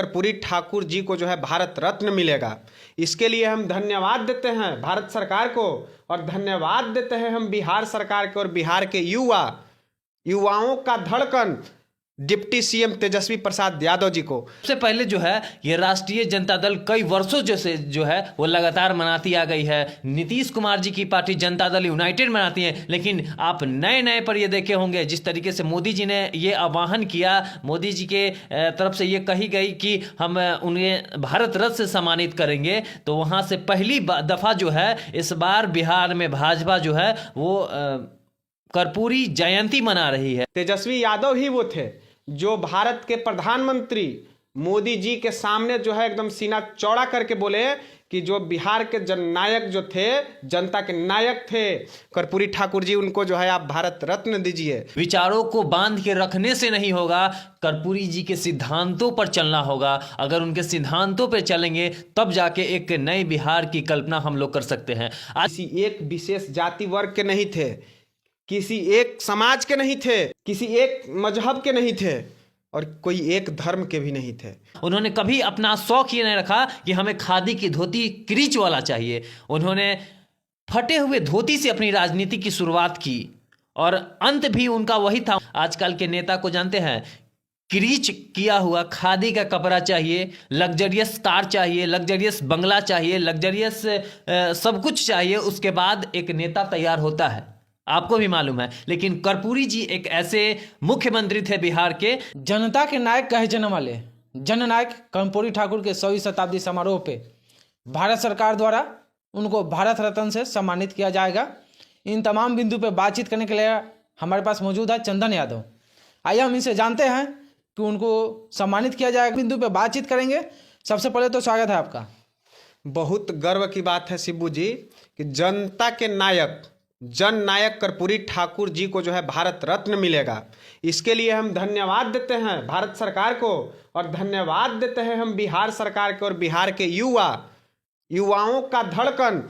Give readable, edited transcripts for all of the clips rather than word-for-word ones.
कर्पूरी ठाकुर जी को जो है भारत रत्न मिलेगा। इसके लिए हम धन्यवाद देते हैं भारत सरकार को और धन्यवाद देते हैं हम बिहार सरकार को और बिहार के युवाओं का धड़कन डिप्टी सीएम तेजस्वी प्रसाद यादव जी को। सबसे पहले जो है ये राष्ट्रीय जनता दल कई वर्षों से जो है वो लगातार मनाती आ गई है। नीतीश कुमार जी की पार्टी जनता दल यूनाइटेड मनाती है, लेकिन आप नए पर ये देखे होंगे जिस तरीके से मोदी जी ने ये आह्वान किया, मोदी जी के तरफ से ये कही गई कि हम उन्हें भारत रत्न से सम्मानित करेंगे, तो वहाँ से पहली दफ़ा जो है इस बार बिहार में भाजपा जो है वो कर्पूरी जयंती मना रही है। तेजस्वी यादव ही वो थे जो भारत के प्रधानमंत्री मोदी जी के सामने जो है एकदम सीना चौड़ा करके बोले कि जो बिहार के जननायक जो थे, जनता के नायक थे कर्पूरी ठाकुर जी, उनको जो है आप भारत रत्न दीजिए। विचारों को बांध के रखने से नहीं होगा, कर्पूरी जी के सिद्धांतों पर चलना होगा। अगर उनके सिद्धांतों पर चलेंगे तब जाके एक नए बिहार की कल्पना हम लोग कर सकते हैं। किसी एक विशेष जाति वर्ग के नहीं थे, किसी एक समाज के नहीं थे, किसी एक मजहब के नहीं थे और कोई एक धर्म के भी नहीं थे। उन्होंने कभी अपना शौक ये नहीं रखा कि हमें खादी की धोती क्रीच वाला चाहिए। उन्होंने फटे हुए धोती से अपनी राजनीति की शुरुआत की और अंत भी उनका वही था। आजकल के नेता को जानते हैं, क्रीच किया हुआ खादी का कपड़ा चाहिए, लग्जरियस कार चाहिए, लग्जरियस बंगला चाहिए, लग्जरियस सब कुछ चाहिए, उसके बाद एक नेता तैयार होता है, आपको भी मालूम है। लेकिन कर्पूरी जी एक ऐसे मुख्यमंत्री थे बिहार के, जनता के नायक कहे जाने वाले जननायक कर्पूरी ठाकुर के 100वीं शताब्दी समारोह पे भारत सरकार द्वारा उनको भारत रत्न से सम्मानित किया जाएगा। इन तमाम बिंदु पे बातचीत करने के लिए हमारे पास मौजूद है चंदन यादव। आइए हम इनसे जानते हैं कि उनको सम्मानित किया जाएगा। बिंदु पे बातचीत करेंगे। सबसे पहले तो स्वागत है आपका। बहुत गर्व की बात है शिबू जी कि जनता के नायक जननायक कर्पूरी ठाकुर जी को जो है भारत रत्न मिलेगा। इसके लिए हम धन्यवाद देते हैं भारत सरकार को और धन्यवाद देते हैं हम बिहार सरकार को और बिहार के युवाओं का धड़कन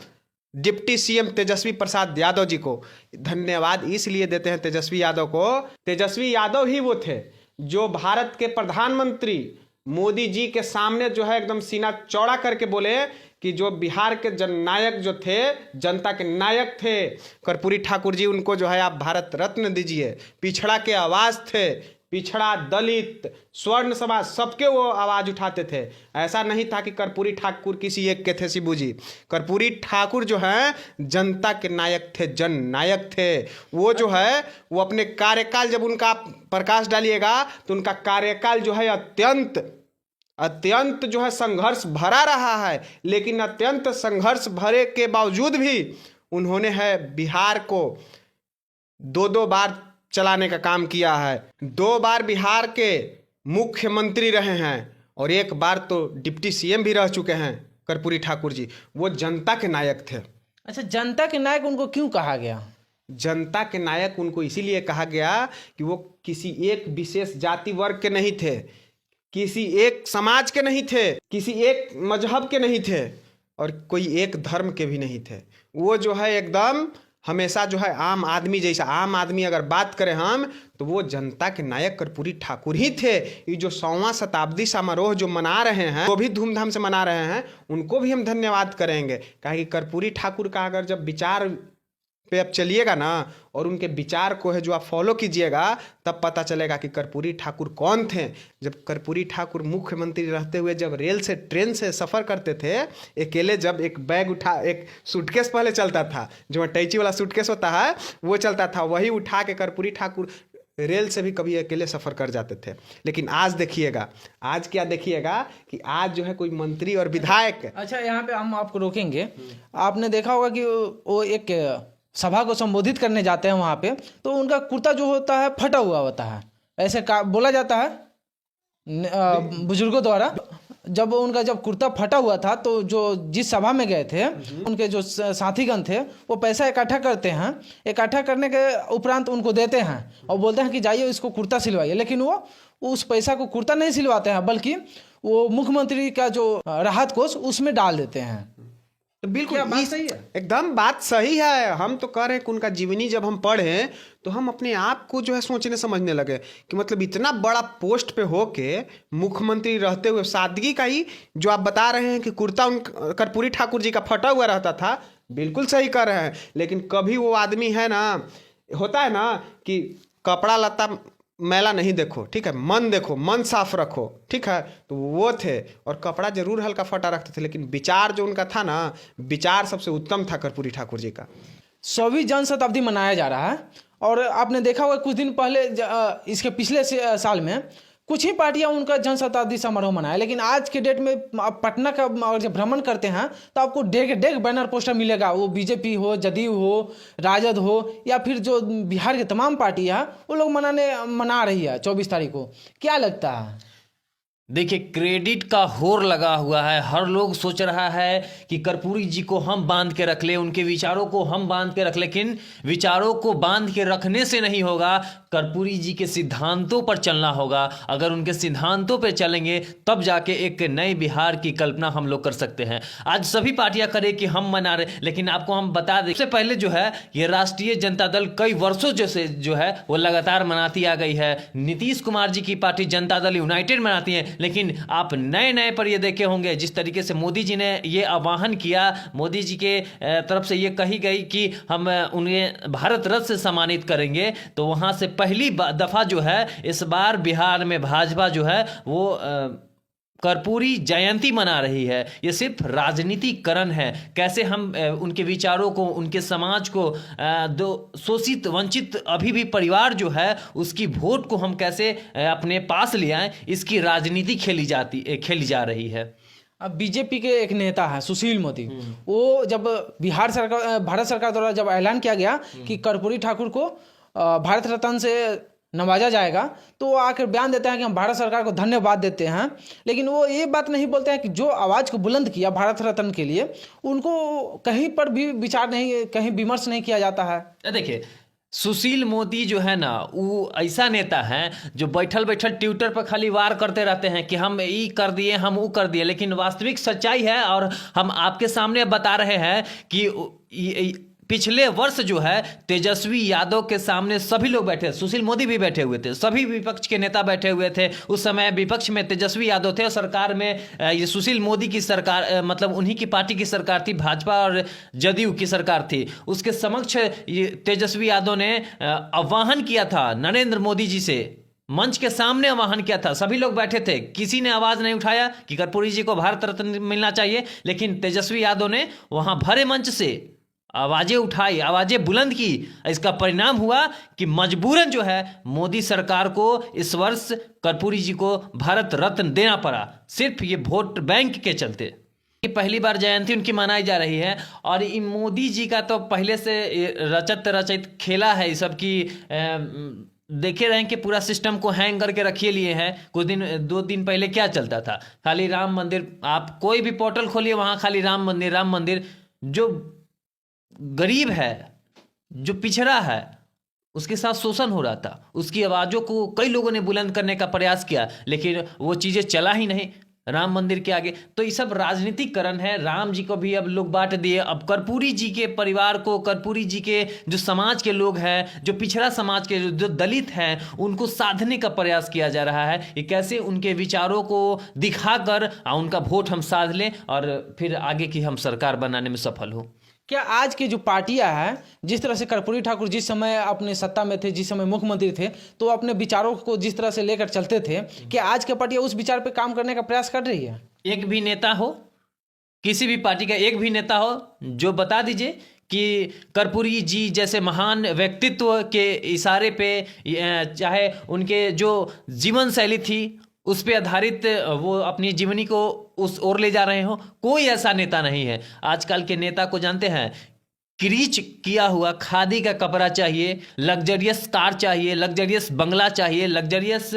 डिप्टी सीएम तेजस्वी प्रसाद यादव जी को। धन्यवाद इसलिए देते हैं तेजस्वी यादव को। तेजस्वी यादव ही वो थे जो भारत के प्रधानमंत्री मोदी जी के सामने जो है एकदम सीना चौड़ा करके बोले कि जो बिहार के जननायक जो थे, जनता के नायक थे कर्पूरी ठाकुर जी, उनको जो है आप भारत रत्न दीजिए। पिछड़ा के आवाज़ थे, पिछड़ा, दलित, स्वर्ण समाज, सबके वो आवाज़ उठाते थे। ऐसा नहीं था कि कर्पूरी ठाकुर किसी एक के थे शिबू जी। कर्पूरी ठाकुर जो हैं जनता के नायक थे, जन नायक थे। वो जो है वो अपने कार्यकाल, जब उनका प्रकाश डालिएगा तो उनका कार्यकाल जो है अत्यंत जो है संघर्ष भरा रहा है, लेकिन अत्यंत संघर्ष भरे के बावजूद भी उन्होंने है बिहार को दो बार चलाने का काम किया है। 2 बार बिहार के मुख्यमंत्री रहे हैं और 1 बार तो डिप्टी सीएम भी रह चुके हैं कर्पूरी ठाकुर जी। वो जनता के नायक थे। अच्छा, जनता के नायक उनको क्यों कहा गया? जनता के नायक उनको इसीलिए कहा गया कि वो किसी एक विशेष जाति वर्ग के नहीं थे, किसी एक समाज के नहीं थे, किसी एक मजहब के नहीं थे और कोई एक धर्म के भी नहीं थे। वो जो है एकदम हमेशा जो है आम आदमी जैसा, आम आदमी अगर बात करें हम तो वो जनता के नायक कर्पूरी ठाकुर ही थे। ये जो 100वां शताब्दी समारोह जो मना रहे हैं, वो भी धूमधाम से मना रहे हैं, उनको भी हम धन्यवाद करेंगे। कहा कि कर्पूरी ठाकुर का अगर जब विचार पे आप चलिएगा ना और उनके विचार को है जो आप फॉलो कीजिएगा, तब पता चलेगा कि कर्पूरी ठाकुर कौन थे। जब कर्पूरी ठाकुर मुख्यमंत्री रहते हुए जब रेल से ट्रेन से सफ़र करते थे, अकेले जब एक बैग उठा, एक सूटकेस पहले चलता था, जो अटैची वाला सूटकेस होता है वो चलता था, वही उठा के कर्पूरी ठाकुर रेल से भी कभी अकेले सफ़र कर जाते थे। लेकिन आज देखिएगा, आज क्या देखिएगा कि आज जो है कोई मंत्री और विधायक। अच्छा, यहाँ पे हम आपको रोकेंगे। आपने देखा होगा कि वो एक सभा को संबोधित करने जाते हैं वहाँ पे, तो उनका कुर्ता जो होता है फटा हुआ होता है, ऐसे बोला जाता है बुजुर्गों द्वारा। जब उनका कुर्ता फटा हुआ था तो जो जिस सभा में गए थे उनके जो साथीगण थे वो पैसा इकट्ठा करते हैं। इकट्ठा करने के उपरांत उनको देते हैं और बोलते हैं कि जाइए इसको कुर्ता सिलवाइए। लेकिन वो उस पैसा को कुर्ता नहीं सिलवाते हैं, बल्कि वो मुख्यमंत्री का जो राहत कोष उसमें डाल देते हैं। तो बिल्कुल क्या बात सही है? एकदम बात सही है। हम तो कह रहे हैं कि उनका जीवनी जब हम पढ़े तो हम अपने आप को जो है सोचने समझने लगे कि मतलब इतना बड़ा पोस्ट पे होके मुख्यमंत्री रहते हुए सादगी का ही जो आप बता रहे हैं कि कुर्ता उन कर्पूरी ठाकुर जी का फटा हुआ रहता था, बिल्कुल सही कर रहे हैं। लेकिन कभी वो आदमी है ना, होता है ना कि कपड़ा लत्ता मैला नहीं देखो, ठीक है, मन देखो, मन साफ रखो, ठीक है। तो वो थे और कपड़ा जरूर हल्का फटा रखते थे, लेकिन विचार जो उनका था ना, विचार सबसे उत्तम था कर्पूरी ठाकुर जी का। 100वीं जन शताब्दी मनाया जा रहा है और आपने देखा होगा कुछ दिन पहले इसके पिछले साल में कुछ ही पार्टियां उनका जन शताब्दी समारोह मनाया, लेकिन आज के डेट में आप पटना का अगर जब भ्रमण करते हैं तो आपको डेग डेग बैनर पोस्टर मिलेगा, वो बीजेपी हो, जदयू हो, राजद हो या फिर जो बिहार के तमाम पार्टियां वो लोग मना रही है 24 तारीख को। क्या लगता है? देखिए, क्रेडिट का होर लगा हुआ है। हर लोग सोच रहा है कि कर्पूरी जी को हम बांध के रख ले, उनके विचारों को हम बांध के रख, लेकिन विचारों को बांध के रखने से नहीं होगा, कर्पूरी जी के सिद्धांतों पर चलना होगा। अगर उनके सिद्धांतों पर चलेंगे तब जाके एक नए बिहार की कल्पना हम लोग कर सकते हैं। आज सभी पार्टियां करें कि हम मना रहे, लेकिन आपको हम बता दें, सबसे पहले जो है ये राष्ट्रीय जनता दल कई वर्षों से जो है वो लगातार मनाती आ गई है। नीतीश कुमार जी की पार्टी जनता दल यूनाइटेड मनाती है, लेकिन आप नए नए पर ये देखे होंगे जिस तरीके से मोदी जी ने ये आह्वान किया, मोदी जी के तरफ से ये कही गई कि हम उन्हें भारत रत्न से सम्मानित करेंगे, तो वहाँ से पहली दफ़ा जो है इस बार बिहार में भाजपा जो है वो कर्पूरी जयंती मना रही है। ये सिर्फ राजनीतिकरण है। कैसे हम उनके विचारों को, उनके समाज को, शोषित वंचित अभी भी परिवार जो है उसकी वोट को हम कैसे अपने पास ले आएं, इसकी राजनीति खेली जा रही है। अब बीजेपी के एक नेता है सुशील मोदी, वो जब भारत सरकार द्वारा जब ऐलान किया गया कि कर्पूरी ठाकुर को भारत रत्न से नवाजा जाएगा, तो वो आकर बयान देते हैं कि हम भारत सरकार को धन्यवाद देते हैं, लेकिन वो ये बात नहीं बोलते हैं कि जो आवाज़ को बुलंद किया भारत रत्न के लिए, उनको कहीं पर भी विचार नहीं, कहीं विमर्श नहीं किया जाता है। देखिए, सुशील मोदी जो है ना, वो ऐसा नेता है जो बैठल बैठल ट्विटर पर खाली वार करते रहते हैं कि हम ये कर दिए, हम वो कर दिए, लेकिन वास्तविक सच्चाई है और हम आपके सामने बता रहे हैं कि पिछले वर्ष जो है तेजस्वी यादव के सामने सभी लोग बैठे, सुशील मोदी भी बैठे हुए थे, सभी विपक्ष के नेता बैठे हुए थे। उस समय विपक्ष में तेजस्वी यादव थे और सरकार में ये सुशील मोदी की सरकार, मतलब उन्हीं की पार्टी की सरकार थी, भाजपा और जदयू की सरकार थी। उसके समक्ष तेजस्वी यादव ने आह्वान किया था नरेंद्र मोदी जी से, मंच के सामने आह्वान किया था, सभी लोग बैठे थे, किसी ने आवाज़ नहीं उठाया कि कर्पूरी जी को भारत रत्न मिलना चाहिए, लेकिन तेजस्वी यादव ने वहाँ भरे मंच से आवाज़ें उठाई, आवाज़ें बुलंद की। इसका परिणाम हुआ कि मजबूरन जो है मोदी सरकार को इस वर्ष कर्पूरी जी को भारत रत्न देना पड़ा, सिर्फ ये वोट बैंक के चलते। पहली बार जयंती उनकी मनाई जा रही है और मोदी जी का तो पहले से रचित खेला है इस सब की। देखे रहे कि पूरा सिस्टम को हैंग करके रखिए लिए हैं। कुछ दिन 2 दिन पहले क्या चलता था, खाली राम मंदिर, आप कोई भी पोर्टल खोलिए वहाँ खाली राम मंदिर राम मंदिर। जो गरीब है, जो पिछड़ा है, उसके साथ शोषण हो रहा था, उसकी आवाज़ों को कई लोगों ने बुलंद करने का प्रयास किया, लेकिन वो चीज़ें चला ही नहीं राम मंदिर के आगे। तो ये सब राजनीतिकरण है। राम जी को भी अब लोग बांट दिए, अब कर्पूरी जी के परिवार को, कर्पूरी जी के जो समाज के लोग हैं, जो पिछड़ा समाज के जो दलित हैं, उनको साधने का प्रयास किया जा रहा है कि कैसे उनके विचारों को दिखाकर उनका वोट हम साध लें और फिर आगे की हम सरकार बनाने में सफल हो। क्या आज की जो पार्टियां हैं, जिस तरह से कर्पूरी ठाकुर जिस समय अपने सत्ता में थे, जिस समय मुख्यमंत्री थे, तो अपने विचारों को जिस तरह से लेकर चलते थे, क्या आज की पार्टियां उस विचार पे काम करने का प्रयास कर रही है? एक भी नेता हो, किसी भी पार्टी का एक भी नेता हो जो बता दीजिए कि कर्पूरी जी जैसे महान व्यक्तित्व के इशारे पे, चाहे उनके जो जीवन शैली थी उस पे आधारित वो अपनी जीवनी को उस ओर ले जा रहे हो। कोई ऐसा नेता नहीं है। आजकल के नेता को जानते हैं, क्रीच किया हुआ खादी का कपड़ा चाहिए, लग्जरियस कार चाहिए, लग्जरियस बंगला चाहिए, लग्जरियस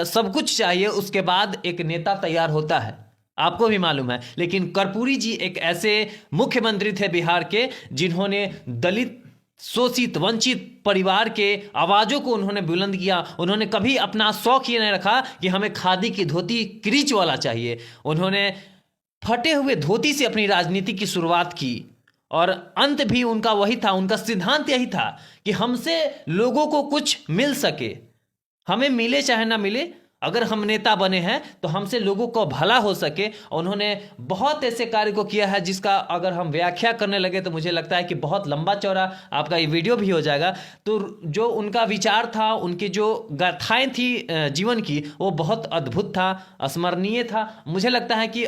सब कुछ चाहिए, उसके बाद एक नेता तैयार होता है, आपको भी मालूम है। लेकिन कर्पूरी जी एक ऐसे मुख्यमंत्री थे बिहार के जिन्होंने दलित, शोषित, वंचित परिवार के आवाज़ों को उन्होंने बुलंद किया। उन्होंने कभी अपना शौक ये नहीं रखा कि हमें खादी की धोती क्रीच वाला चाहिए। उन्होंने फटे हुए धोती से अपनी राजनीति की शुरुआत की और अंत भी उनका वही था। उनका सिद्धांत यही था कि हमसे लोगों को कुछ मिल सके, हमें मिले चाहे ना मिले, अगर हम नेता बने हैं तो हमसे लोगों को भला हो सके। उन्होंने बहुत ऐसे कार्य को किया है जिसका अगर हम व्याख्या करने लगे तो मुझे लगता है कि बहुत लंबा चौड़ा आपका ये वीडियो भी हो जाएगा। तो जो उनका विचार था, उनकी जो गाथाएं थी जीवन की, वो बहुत अद्भुत था, स्मरणीय था। मुझे लगता है कि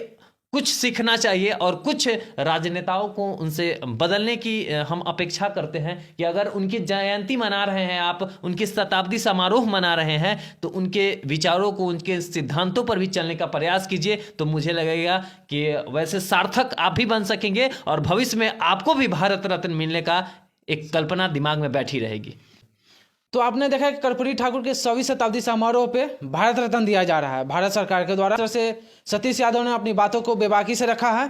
कुछ सीखना चाहिए और कुछ राजनेताओं को उनसे बदलने की हम अपेक्षा करते हैं कि अगर उनकी जयंती मना रहे हैं, आप उनकी शताब्दी समारोह मना रहे हैं, तो उनके विचारों को, उनके सिद्धांतों पर भी चलने का प्रयास कीजिए। तो मुझे लगेगा कि वैसे सार्थक आप भी बन सकेंगे और भविष्य में आपको भी भारत रत्न मिलने का एक कल्पना दिमाग में बैठी रहेगी। तो आपने देखा कि कर्पूरी ठाकुर के 100वीं शताब्दी समारोह पे भारत रत्न दिया जा रहा है भारत सरकार के द्वारा। से सतीश यादव ने अपनी बातों को बेबाकी से रखा है।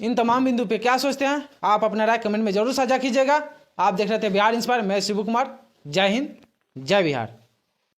इन तमाम बिंदु पे क्या सोचते हैं आप अपना राय कमेंट में जरूर साझा कीजिएगा। आप देख रहे थे बिहार इंस्पायर, मैं शिव कुमार। जय हिंद, जय बिहार।